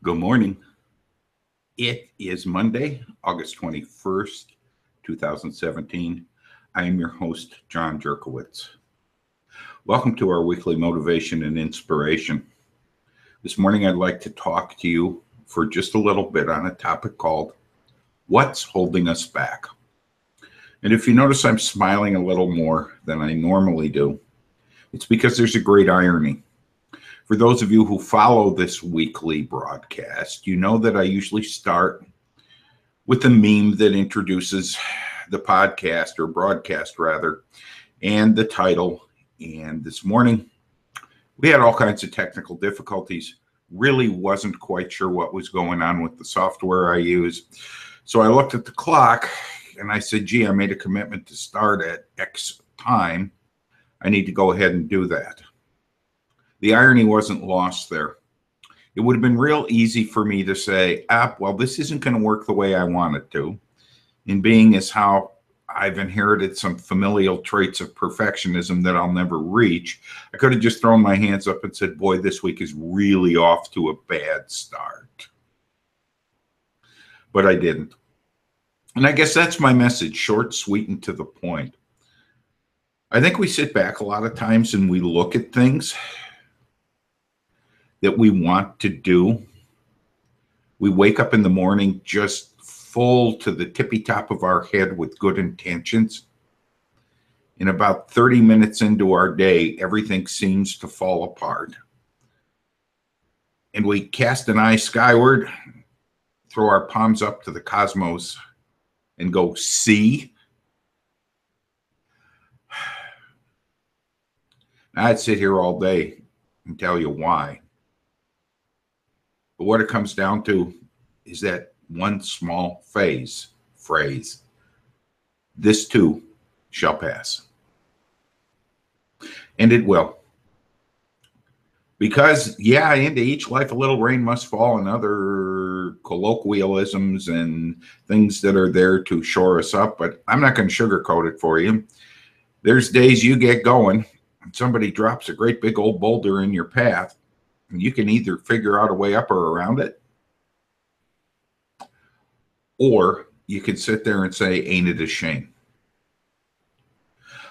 Good morning. It is Monday, August 21st, 2017. I am your host, John Jerkowitz. Welcome to our weekly motivation and inspiration. This morning, I'd like to talk to you for just a little bit on a topic called What's Holding Us Back? And if you notice, I'm smiling a little more than I normally do. It's because there's a great irony. For those of you who follow this weekly broadcast, you know that I usually start with a meme that introduces the podcast or broadcast rather, and the title. And this morning, we had all kinds of technical difficulties. Really wasn't quite sure what was going on with the software I use. So I looked at the clock and I said, gee, I made a commitment to start at X time. I need to go ahead and do that. The irony wasn't lost there. It would have been real easy for me to say, well, this isn't going to work the way I want it to. And being as how I've inherited some familial traits of perfectionism that I'll never reach, I could have just thrown my hands up and said, boy, this week is really off to a bad start. But I didn't. And I guess that's my message, short, sweet, and to the point. I think we sit back a lot of times and we look at things that we want to do. We wake up in the morning just full to the tippy top of our head with good intentions. In about 30 minutes into our day, everything seems to fall apart. And we cast an eye skyward, throw our palms up to the cosmos, and go, see? I'd sit here all day and tell you why. But what it comes down to is that one small phrase, this too shall pass. And it will. Because, into each life a little rain must fall, and other colloquialisms and things that are there to shore us up, but I'm not going to sugarcoat it for you. There's days you get going, and somebody drops a great big old boulder in your path, and you can either figure out a way up or around it, or you can sit there and say, ain't it a shame?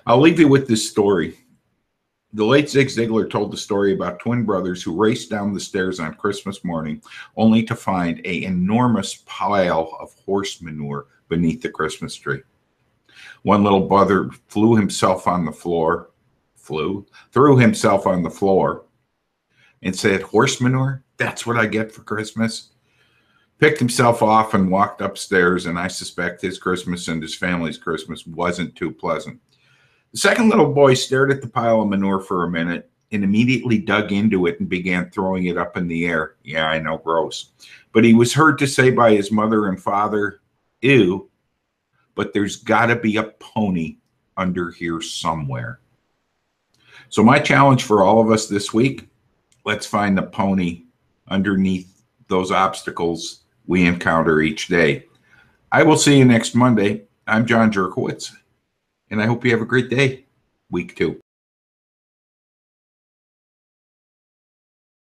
I'll leave you with this story. The late Zig Ziglar told the story about twin brothers who raced down the stairs on Christmas morning only to find an enormous pile of horse manure beneath the Christmas tree. One little brother threw himself on the floor, and said, horse manure? That's what I get for Christmas? Picked himself off and walked upstairs, and I suspect his Christmas and his family's Christmas wasn't too pleasant. The second little boy stared at the pile of manure for a minute and immediately dug into it and began throwing it up in the air. Yeah, I know, gross. But he was heard to say by his mother and father, ew, but there's got to be a pony under here somewhere. So my challenge for all of us this week, let's find the pony underneath those obstacles we encounter each day. I will see you next Monday. I'm John Jerkowitz, and I hope you have a great day, week 2.